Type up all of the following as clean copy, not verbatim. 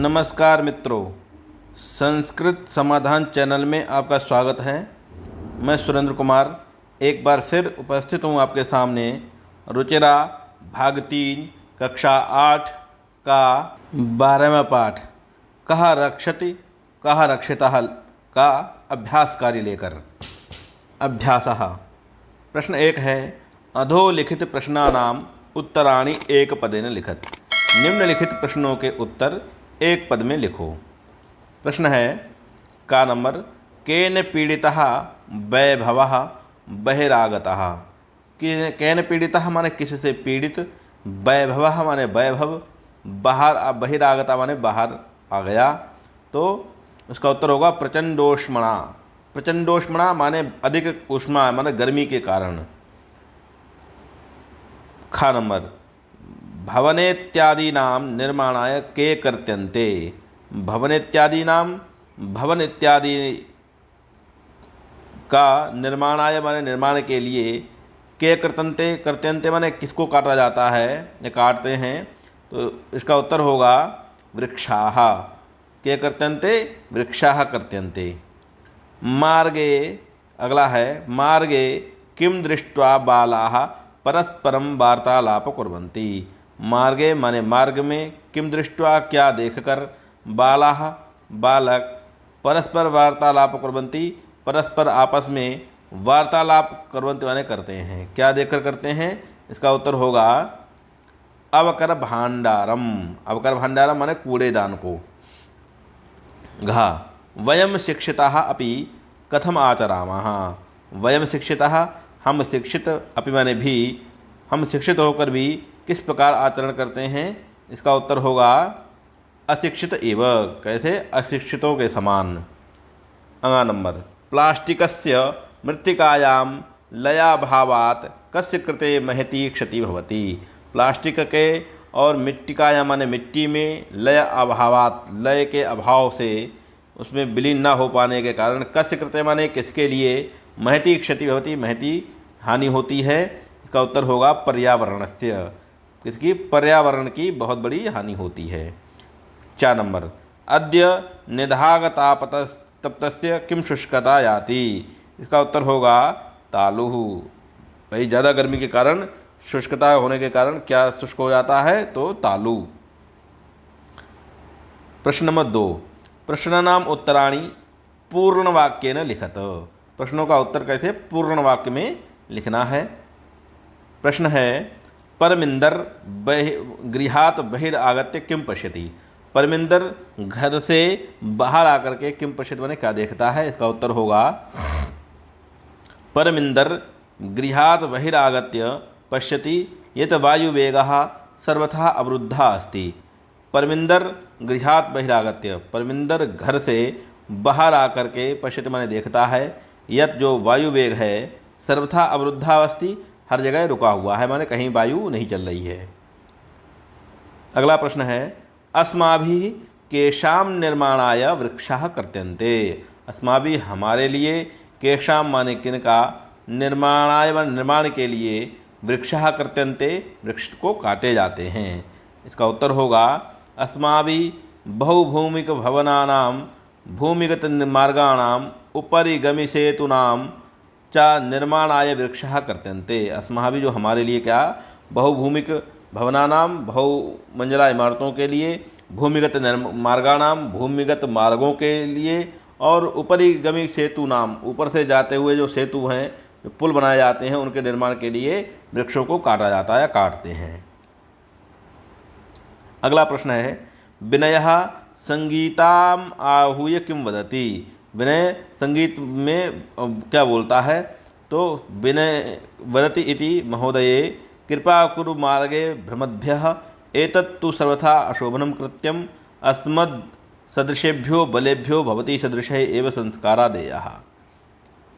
नमस्कार मित्रों, संस्कृत समाधान चैनल में आपका स्वागत है। मैं सुरेंद्र कुमार एक बार फिर उपस्थित हूँ आपके सामने रुचिरा भाग 3 कक्षा 8 का 12वां पाठ कहा रक्षति कहा रक्षितः का अभ्यास कार्य लेकर। अभ्यासः प्रश्न 1 है, अधोलिखित प्रश्नानाम उत्तराणि एकपदेन लिखत। निम्नलिखित प्रश्नों के उत्तर एक पद में लिखो। प्रश्न है का नंबर, केन पीड़ितः वैभवः बहिरागतः। केन पीड़ितः माने किससे पीड़ित, वैभवः माने वैभव, बहिरागता माने बाहर आ गया। तो उसका उत्तर होगा प्रचंडोष्मणा। प्रचंडोष्मणा माने अधिक उष्मा माने गर्मी के कारण। खा नंबर, भवनेत्यादीनां निर्माणाय के कर्त्यन्ते। भवनेत्यादीनां, भवन इत्यादि का निर्माणाय माने निर्माण के लिए, के कर्तन्ते, कर्त्यन्ते माने किसको काटा जाता है या काटते हैं। तो इसका उत्तर होगा वृक्षाः। के कर्त्यन्ते, वृक्षाः कर्त्यन्ते। मार्गे अगला है, मार्गे किं दृष्ट्वा बालाः परस्परं वार्तालाप कुर्वन्ति। मार्गे माने मार्ग में, किम दृष्ट्वा क्या देखकर, बालाः बालक, परस्पर वार्तालाप कुर्वन्ति परस्पर आपस में वार्तालाप कुर्वन्ति माने करते हैं, क्या देखकर करते हैं। इसका उत्तर होगा अवकर भाण्डारम। अवकर भाण्डारम माने कूड़ेदान को। घा, वयम शिक्षिताः अपि कथम आचरामः। वयम शिक्षिताः हम शिक्षित, अपि माने भी, हम शिक्षित होकर भी किस प्रकार आचरण करते हैं। इसका उत्तर होगा अशिक्षित एव। कैसे, अशिक्षितों के समान। अगला नंबर, प्लास्टिकस्य मृत्तिकायां लयाभावात् कस्य कृते महती क्षति भवति। प्लास्टिक के और मृत्तिकायां माने मिट्टी में लय अभावात्, लय के अभाव से उसमें विलीन न हो पाने के कारण, कस्य कृते माने किसके लिए, महती क्षति भवति महती हानि होती है। इसका उत्तर होगा पर्यावरणस्य। किसकी, पर्यावरण की बहुत बड़ी हानि होती है। 4 नंबर, अद्य निधागतापतप्तस्य किम शुष्कता याति। इसका उत्तर होगा तालुः। भाई ज़्यादा गर्मी के कारण, शुष्कता होने के कारण क्या शुष्क हो जाता है, तो तालु। प्रश्न नंबर 2, प्रश्नानाम उत्तराणि पूर्ण वाक्येन लिखत। प्रश्नों का उत्तर कैसे पूर्ण वाक्य में लिखना है। प्रश्न है, परमिंदर गृहात बहिरागत्य किम पश्यति। परमिंदर घर से बाहर आकर के किम पश्यति माने क्या देखता है। इसका उत्तर होगा परमिंदर गृहात बहिरागत्य पश्यति यत् वायुवेगः सर्वथा अवरुद्धः अस्ति। परमिंदर गृहात बहिरागत्य, परमिंदर घर से बाहर आकर के पश्यति माने देखता है, यत् जो वायुवेग है, सर्वथा अवरुद्धः अस्ति हर जगह रुका हुआ है माने कहीं वायु नहीं चल रही है। अगला प्रश्न है, अस्माभिः केषां निर्माणाय वृक्षाः कर्त्यन्ते। अस्माभिः हमारे लिए, केषां माने किनका, निर्माणाय माने निर्माण के लिए, वृक्षाः कर्त्यन्ते वृक्ष को काटे जाते हैं। इसका उत्तर होगा अस्माभिः बहुभूमिक भवनानां भूमिगत मार्गाणां उपरि गमिसेतूनां चा निर्माणाय वृक्षाः कर्त्यन्ते। अस्माभिः जो हमारे लिए क्या, बहुभूमिक भवनानां, बहुमंजिला इमारतों के लिए, भूमिगत मार्गाणाम, भूमिगत मार्गों के लिए, और उपरि गमी सेतु नाम, ऊपर से जाते हुए जो सेतु हैं, जो पुल बनाए जाते हैं, उनके निर्माण के लिए वृक्षों को काटा जाता है या काटते हैं। अगला प्रश्न है, विनयः संगीताम आहूय किम वदति। विनय संगीत में क्या बोलता है। तो विनय वदति इति महोदये कृपा कुरु मार्गे भ्रमद्भ्यः एतत्तु सर्वथा अशोभनं कृत्यम् अस्मद् सदृशेभ्यो बलेभ्यो भवति सदृशः एव संस्कारा देयाः।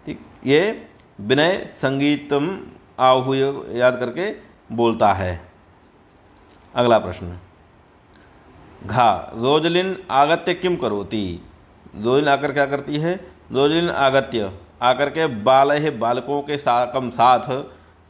ठीक, ये विनय संगीतम आहूय याद करके बोलता है। अगला प्रश्न, घा, रोजलिन आगत्य किम करोति। रोजलिन आकर क्या करती है। रोजलिन आगत्य आकर के बालकों के साथ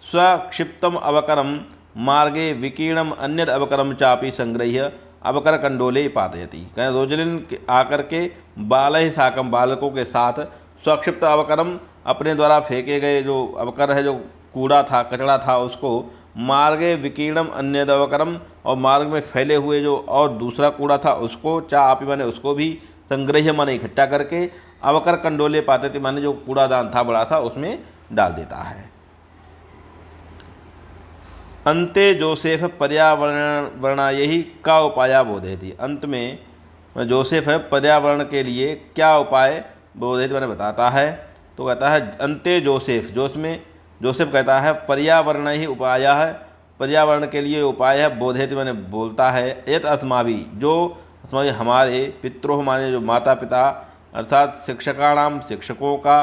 स्वक्षिप्तम अवकरम मार्गे विकीर्णम अन्यद अवकरम चापि संग्रह्य अवकर कंडोले पातयति। कहें रोजलिन आकर के बालहि साकम बालकों के साथ स्वक्षिप्त अवकरम अपने द्वारा फेंके गए जो अवकर है, जो कूड़ा था, कचरा था, उसको मार्गे विकीर्णम अन्यद अवकरम, और मार्ग में फैले हुए जो और दूसरा कूड़ा था उसको चा आपी माने उसको भी संग्रह माने इकट्ठा करके अवकर कंडोले पातयति माने जो कूड़ादान था बड़ा था उसमें डाल देता है। अंते जोसेफ पर्यावरणाय ही का उपाय बोधयति। अंत में जोसेफ है पर्यावरण के लिए क्या उपाय बोधयति मैंने बताता है। तो कहता है अंते जोसेफ, जोसेफ कहता है पर्यावरण ही उपाय है, पर्यावरण के लिए उपाय है, बोधयति मैंने बोलता है। यत अस्माभि जो हमारे पितरों माने जो माता पिता अर्थात शिक्षकाणाम शिक्षकों का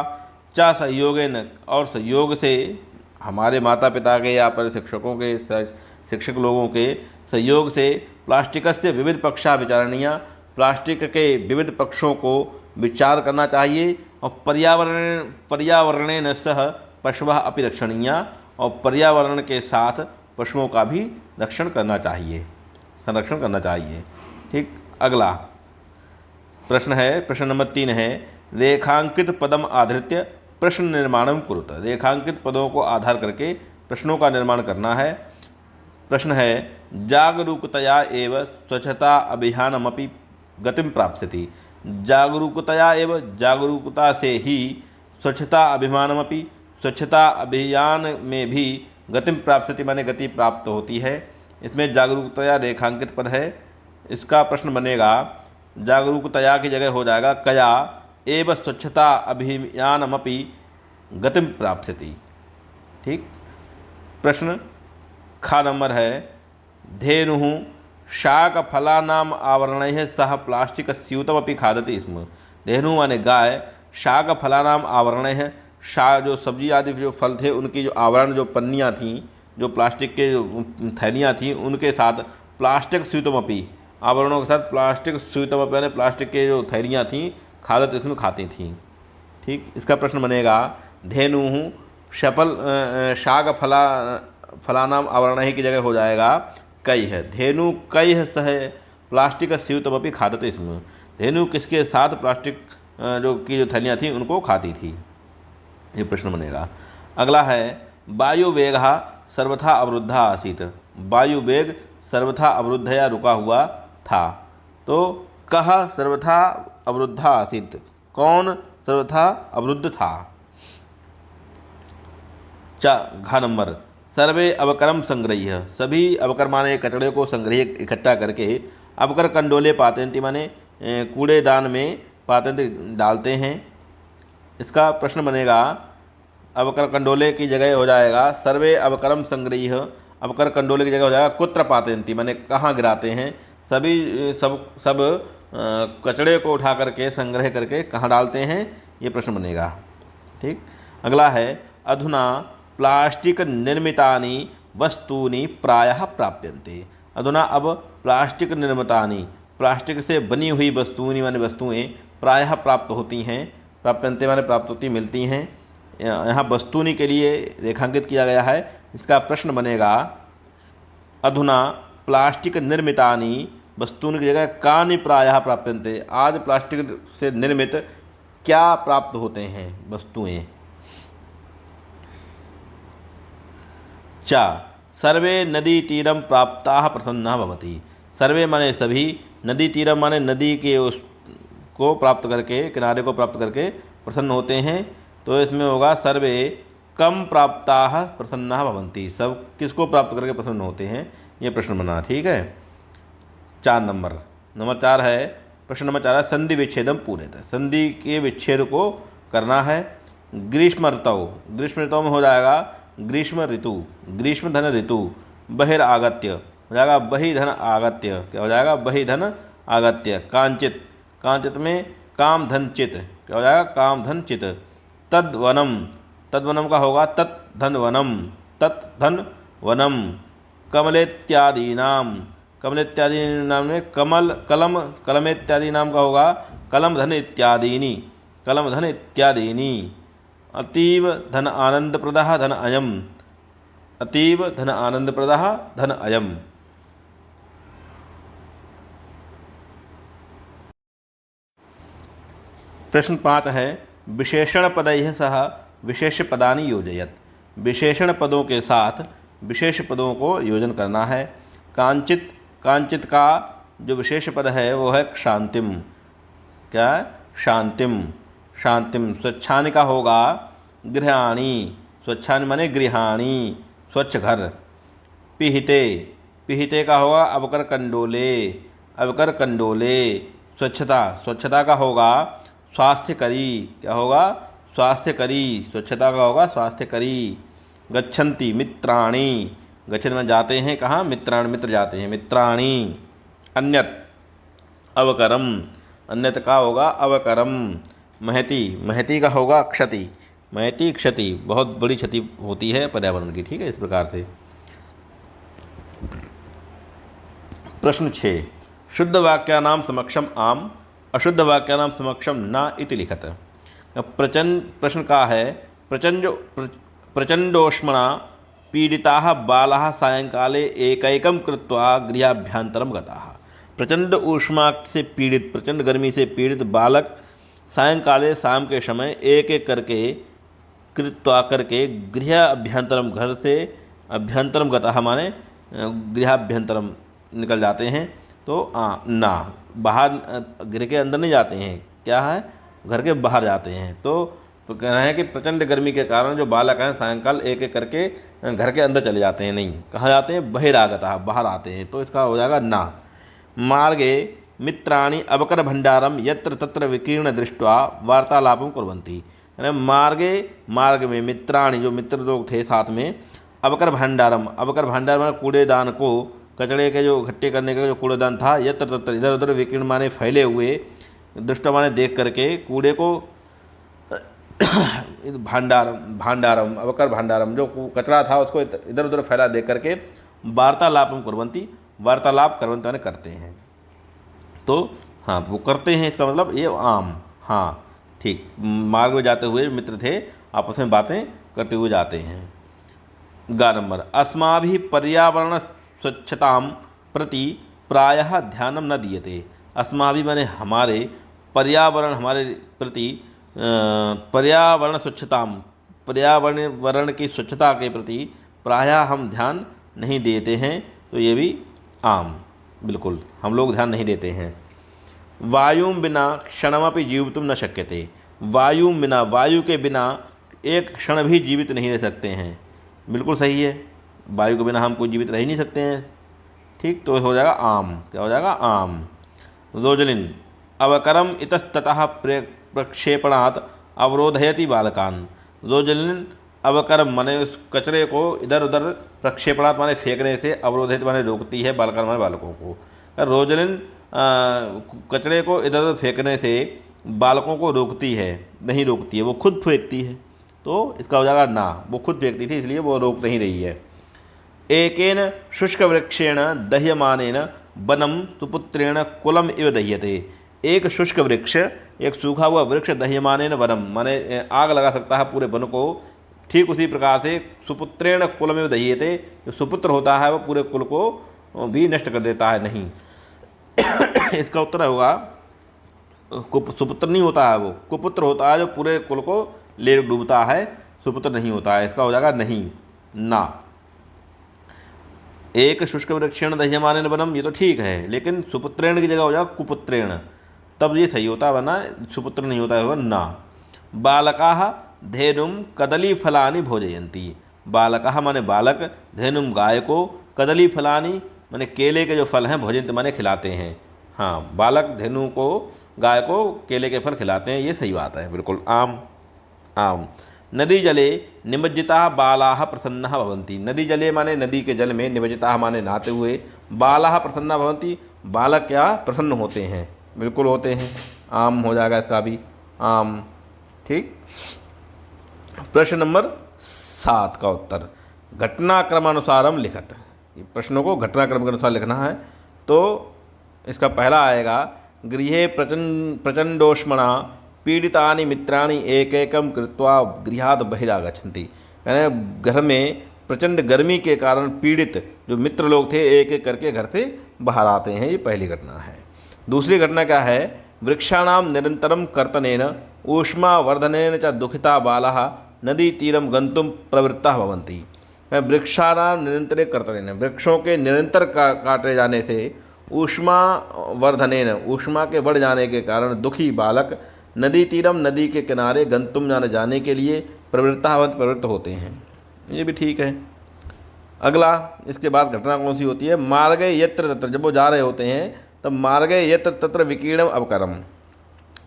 चा सहयोगेन और सहयोग से हमारे माता पिता के या पर शिक्षकों के शिक्षक लोगों के सहयोग से प्लास्टिक से विविध पक्षा विचारणीय, प्लास्टिक के विविध पक्षों को विचार करना चाहिए। और पर्यावरण सह पशुः अपि रक्षणीय, और पर्यावरण के साथ पशुओं का भी रक्षण करना चाहिए, संरक्षण करना चाहिए। ठीक, अगला प्रश्न है, प्रश्न नंबर 3 है रेखांकित पदम आधृत्य प्रश्न निर्माणम कुरुत। रेखांकित पदों को आधार करके प्रश्नों का निर्माण करना है। प्रश्न है जागरूकतया एव स्वच्छता अभियानमपि गतिम प्राप्स्यति। जागरूकतया एव जागरूकता से ही स्वच्छता अभियानमपि स्वच्छता अभियान में भी गतिम प्राप्स्यति माने गति प्राप्त होती है। इसमें जागरूकतया रेखांकित पद है। इसका प्रश्न बनेगा जागरूकतया की जगह हो जाएगा कया एव स्वच्छता अभियानमपि गतिम प्राप्स्यति। ठीक, प्रश्न खा नंबर है धेनु शाकफलानाम आवरणैः सह प्लास्टिक स्यूतमपि खादति स्म। धेनु माने गाय, शाकफलानाम आवरणैः जो सब्जी आदि जो फल थे उनकी जो आवरण जो पन्नियाँ थीं, जो प्लास्टिक के जो थैलियाँ थीं उनके साथ प्लास्टिक स्यूतमपि, आवरणों के साथ प्लास्टिक स्यूतमपि यानी प्लास्टिक के जो थैलियाँ थीं खादत इसमें खाती थीं। ठीक, इसका प्रश्न बनेगा धेनु शपल फलानाम आवरण ही की जगह हो जाएगा कई है। धेनु कई सह प्लास्टिक स्यूतमपि खादते इसमें। धेनु किसके साथ प्लास्टिक जो की जो थैलियाँ थीं उनको खाती थी, ये प्रश्न बनेगा। अगला है वायु वेग सर्वथा अवरुद्धा आसीत। वायु वेग सर्वथा अवरुद्ध या रुका हुआ था। तो कह सर्वथा अवरुद्धा आसीत, कौन सर्वथा अवरुद्ध था। घ नंबर सर्वे अवकरम संग्रह्य, सभी अवकर माने कचड़े को संग्रह इकट्ठा करके अवकर कंडोले पातयन्ति माने कूड़ेदान में पातयन्ति डालते हैं। इसका प्रश्न बनेगा अवकर कंडोले की जगह हो जाएगा सर्वे अवकरम संग्रह्य, अवकर कंडोले की जगह हो जाएगा कुत्र पातयन्ति माने कहाँ गिराते हैं। सभी सब कचड़े को उठा करके संग्रह करके कहाँ डालते हैं, ये प्रश्न बनेगा। ठीक, अगला है अधुना प्लास्टिक निर्मितानि वस्तूनि प्रायः प्राप्यन्ते। अधुना अब प्लास्टिक निर्मितानि, प्लास्टिक से बनी हुई वस्तूनि माने वस्तुएं प्रायः प्राप्त होती हैं। प्राप्यन्ते माने प्राप्त होती मिलती हैं। यहाँ वस्तूनि के लिए रेखांकित किया गया है। इसका प्रश्न बनेगा अधुना प्लास्टिक निर्मितानि वस्तूनि की जगह कानि प्रायः प्राप्यन्ते। आज प्लास्टिक से निर्मित क्या प्राप्त होते हैं वस्तुएं। चा सर्वे नदी तीरम प्राप्ताः प्रसन्नः भवति। सर्वे माने सभी, नदी तीरम माने नदी के उस को प्राप्त करके, किनारे को प्राप्त करके प्रसन्न होते हैं। तो इसमें होगा सर्वे कम प्राप्ताः प्रसन्नः भवन्ति, सब किसको प्राप्त करके प्रसन्न होते हैं, ये प्रश्न बना। ठीक है, 4 नंबर 4 है, प्रश्न नंबर 4 है संधि विच्छेदम पूरे थे। संधि के विच्छेद को करना है। ग्रीष्म ऋतु में हो जाएगा ग्रीष्म ऋतु, ग्रीष्म धन ऋतु, बहिरागत्य हो जाएगा बहि धन आगत्य, क्या हो जाएगा बहि धन आगत्य। कांचित, कांचित में काम धन चित, क्या हो जाएगा काम धन चित। तद्वनम, तद्वनम का होगा तत् धन वनम, तत् धन वनम। कमलेत्यादि नाम, कमलेत्यादि नाम में कमल कलम, कलमेत्यादि नाम का होगा कलम धन इत्यादीनि, कलम धन इत्यादीनि। अतीव धन आनंदप्रदः धन अयम, अतीव धन आनंदप्रदः धन अयम। प्रश्न 5 है विशेषण पदैः सह विशेष पदानि योजयत। विशेषण पदों के साथ विशेष पदों को योजन करना है। कांचित, कांचित का जो विशेष पद है वो है शांतिम। क्या है? शांतिम, शांतिम। स्वच्छानि का होगा गृहाणि। स्वच्छानि माने गृहाणि, स्वच्छ घर। पिहिते, पिहिते का होगा अवकर कंडोले, अवकर कंडोले। स्वच्छता, स्वच्छता का होगा स्वास्थ्यकरी। क्या होगा? स्वास्थ्यकरी। स्वच्छता का होगा स्वास्थ्यकरी। गच्छन्ति मित्राणि, गच्छन्ति में जाते हैं, कहाँ? मित्राणि, मित्र जाते हैं, मित्राणि। अन्यत अवकरम, अन्यत का होगा अवकरम। महति, महति का होगा क्षति, महति क्षति। बहुत बड़ी क्षति होती है पर्यावरण की। ठीक है, इस प्रकार से। प्रश्न 6 शुद्ध वाक्यानां समक्षम आम, अशुद्ध वाक्यानां समक्षम न इति लिखत। प्रचंड, प्रश्न का है प्रचंडोष्मणा पीडिताः बालाः सायंकाले एकैकं कृत्वा गृहाभ्यन्तरं गताः। प्रचंड ऊष्मा से पीड़ित, प्रचंड गर्मी से पीड़ित बालक सायंकाले, शाम के समय एक एक करके कृत्वा करके गृह अभ्यंतरम, घर से अभ्यंतरम गतः माने गृहाभ्यंतरम निकल जाते हैं। तो ना, बाहर घर के अंदर नहीं जाते हैं, क्या है? घर के बाहर जाते हैं। तो कहना है कि प्रचंड गर्मी के कारण जो बालक हैं सायंकाल एक एक करके घर के अंदर चले जाते हैं। नहीं, कहाँ जाते हैं? बहिरागतः, बाहर आते हैं। तो इसका हो जाएगा ना। मार्गे मित्राणि अवकर भंडारम यत्र तत्र विकीर्ण दृष्ट्वा वार्तालापम कुर्वन्ति। यानी मार्गे, मार्ग में मित्राणि, जो मित्र लोग थे साथ में, अवकर भंडारम, अवकर भंडार माने कूड़ेदान को, कचड़े के जो इकट्ठे करने का जो कूड़ेदान था, यत्र तत्र इधर उधर विकीर्ण माने फैले हुए, दृष्टवा माने देख करके, कूड़े को भांडारम, भांडारम, अवकर भांडारम, जो कचरा था उसको इधर उधर फैला देख करके वार्तालापम कुर्वन्ति, वार्तालाप करवंती माने करते हैं। तो हाँ, वो करते हैं, इसका मतलब ये आम। हाँ ठीक, मार्ग में जाते हुए मित्र थे, आपस में बातें करते हुए जाते हैं। गा नंबर अस्माभिः पर्यावरण स्वच्छतां प्रति प्रायः ध्यानं न दीयते। अस्माभिः माने हमारे, पर्यावरण हमारे प्रति, पर्यावरण स्वच्छतां, पर्यावरण की स्वच्छता के प्रति प्रायः हम ध्यान नहीं देते हैं। तो ये भी आम, बिल्कुल हम लोग ध्यान नहीं देते हैं। वायु बिना क्षणमपि जीवितुं न शक्यते। वायु बिना, वायु के बिना एक क्षण भी जीवित नहीं रह सकते हैं। बिल्कुल सही है, वायु के बिना हम कोई जीवित रह ही नहीं सकते हैं। ठीक, तो हो जाएगा आम। क्या हो जाएगा? आम। रोजलिन अवकरम इतस्ततः प्रक्षेपणात् अवरोधयति बालकान। रोजलिन अवकरम माने उस कचरे को इधर उधर, प्रक्षेपणात् माने फेंकने से, अवरोधित माने रोकती है, बालकान माने बालकों को। रोजलिन कचरे को इधर उधर फेंकने से बालकों को रोकती है, नहीं रोकती है, वो खुद फेंकती है। तो इसका हो जाएगा ना, वो खुद फेंकती थी इसलिए वो रोक नहीं रही है। एकेन शुष्क वृक्षेण दह्यमानेन वनम सुपुत्रेण कुलम इव दह्यते। एक शुष्क वृक्ष, एक सूखा हुआ वृक्ष, दह्यमानेन वनम माने आग लगा सकता है पूरे वन को। ठीक उसी प्रकार से सुपुत्रेण कुलम इव दह्यते, जो सुपुत्र होता है वो पूरे कुल को भी नष्ट कर देता है। नहीं इसका उत्तर होगा सुपुत्र नहीं होता है, वो कुपुत्र होता है जो पूरे कुल को ले डूबता है, सुपुत्र नहीं होता है। इसका हो जाएगा नहीं, ना। एक शुष्क वृक्षेण दह्यमानेन वनम, ये तो ठीक है, लेकिन सुपुत्रेण की जगह हो जाएगा कुपुत्रेण, तब ये सही होता है, वरना सुपुत्र नहीं होता है, होगा ना। बालकाः धेनुम कदली फलानि भोजयन्ति। बालकाः माने बालक, धेनुम गाय को, कदली फलानि माने केले के जो फल हैं, भोजयन्ति माने खिलाते हैं। हाँ, बालक धेनु को, गाय को केले के फल खिलाते हैं, ये सही बात है, बिल्कुल आम। आम। नदी जले निमज्जिताः बालाः प्रसन्नाः भवन्ति। नदी जले माने नदी के जल में, निमज्जिताः माने नहाते हुए, बालाः प्रसन्नाः भवन्ति, बालक क्या? प्रसन्न होते हैं, बिल्कुल होते हैं, आम हो जाएगा इसका भी, आम। ठीक। प्रश्न नंबर 7 का उत्तर घटनाक्रमानुसारम लिखत। प्रश्नों को घटनाक्रम के अनुसार लिखना है। तो इसका पहला आएगा गृहे प्रचंडोष्मणा पीड़ितानि मित्राणि एकैकं कृत्वा गृहात् बहिरागच्छन्ति। यानी घर में प्रचंड गर्मी के कारण पीड़ित जो मित्र लोग थे एक एक करके घर से बाहर आते हैं, ये पहली घटना है। दूसरी घटना क्या है? वृक्षाणां निरन्तरं कर्तनेन ऊष्मावर्धनेन च दुःखिता बालाः नदीतीरं गन्तुं प्रवृत्ताः भवन्ति। वृक्षाणां निरन्तरे कर्तनेन, वृक्षों के निरंतर काटे जाने से ऊष्मा वर्धनेन, ऊष्मा के बढ़ जाने के कारण दुखी बालक नदी तीरम, नदी के किनारे गंतुम जाने के लिए प्रवृत्त होते हैं। ये भी ठीक है। अगला इसके बाद घटना कौन सी होती है? मार्गे यत्र तत्र, जब वो जा रहे होते हैं तब मार्गे यत्र तत्र विकीर्णम अवकरम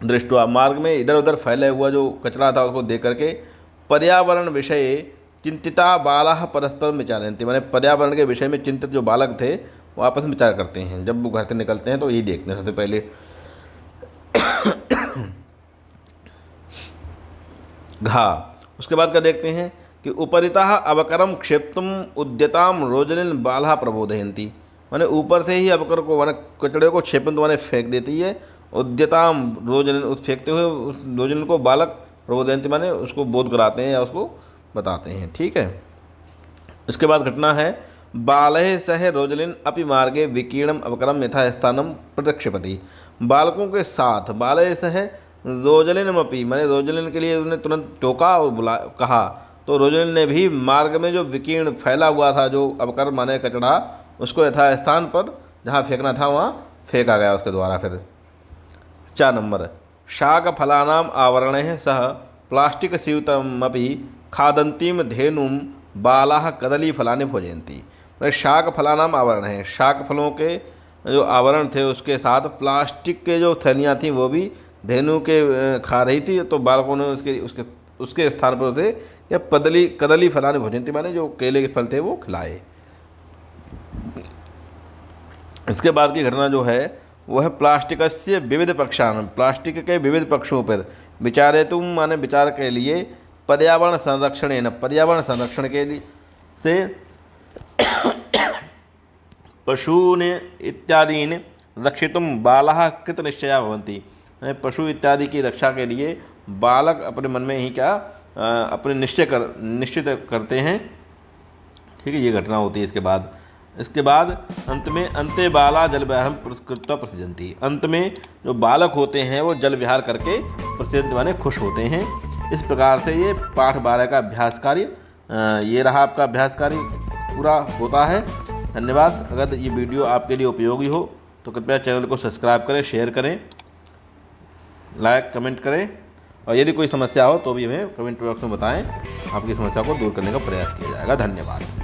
दृष्टवा, मार्ग में इधर उधर फैला हुआ जो कचरा था उसको देख करके पर्यावरण विषय चिंतिता बालाः परस्पर विचारन्ति, माने पर्यावरण के विषय में चिंतित जो बालक थे वो आपस में विचार करते हैं। जब वो घर से निकलते हैं तो यही देखते हैं सबसे पहले। घा, उसके बाद क्या देखते हैं कि उपरितः अवकरम क्षेप्तुम उद्यताम रोजलिन बालाः प्रबोधयन्ति, माने ऊपर से ही अवकर को, माने कचड़े को क्षेपण माने फेंक देती है। उद्यताम रोजलिन, उस फेंकते हुए उस रोजलिन को बालक प्रबोधयन्ति माने उसको बोध कराते हैं या उसको बताते हैं। ठीक है। इसके बाद घटना है बालः सह रोजलिन अपि मार्गे विकीर्णम अवकरम यथास्थानम प्रत्यक्षपति, बालकों के साथ बालः सह रोजलिनमपि, माने रोजलिन के लिए उन्होंने तुरंत टोका और कहा, तो रोजलिन ने भी मार्ग में जो विकीर्ण फैला हुआ था जो अवकर माने कचड़ा, उसको यथास्थान पर जहाँ फेंकना था वहाँ फेंका गया उसके द्वारा। फिर 4 नंबर, शाकफलानाम आवरणैः सह प्लास्टिक स्यूतमपि खादन्तीम धेनुम बालाः कदलीफलानि भोजयन्ति, शाकफलानाम आवरण है, शाक फलों के जो आवरण थे उसके साथ प्लास्टिक के जो थैलियाँ थीं वो भी धेनु के खा रही थी, तो बालकों ने उसके स्थान पर उसे या कदली फलाने भोजनती, माने जो केले के फल थे वो खिलाए। इसके बाद की घटना जो है वो है प्लास्टिक से विविध पक्षान, प्लास्टिक के विविध पक्षों पर विचारे तुम, माने विचार के लिए पर्यावरण संरक्षण, पर्यावरण संरक्षण के लिए से पशून इत्यादीन रक्षितुम बालाः कृत निश्चया भवन्ति, पशु इत्यादि की रक्षा के लिए बालक अपने मन में ही क्या अपने निश्चित करते हैं। ठीक है, ये घटना होती है। इसके बाद अंत में अंते बाला जल विहारम कृत्वा प्रसिद्धन्ति, अंत में जो बालक होते हैं वो जल विहार करके प्रसिद्ध माने खुश होते हैं। इस प्रकार से ये पाठ 12 का अभ्यास कार्य ये रहा आपका अभ्यास कार्य पूरा होता है। धन्यवाद। अगर ये वीडियो आपके लिए उपयोगी हो तो कृपया चैनल को सब्सक्राइब करें, शेयर करें, लाइक कमेंट करें, और यदि कोई समस्या हो तो भी हमें कमेंट बॉक्स में बताएं। आपकी समस्या को दूर करने का प्रयास किया जाएगा। धन्यवाद।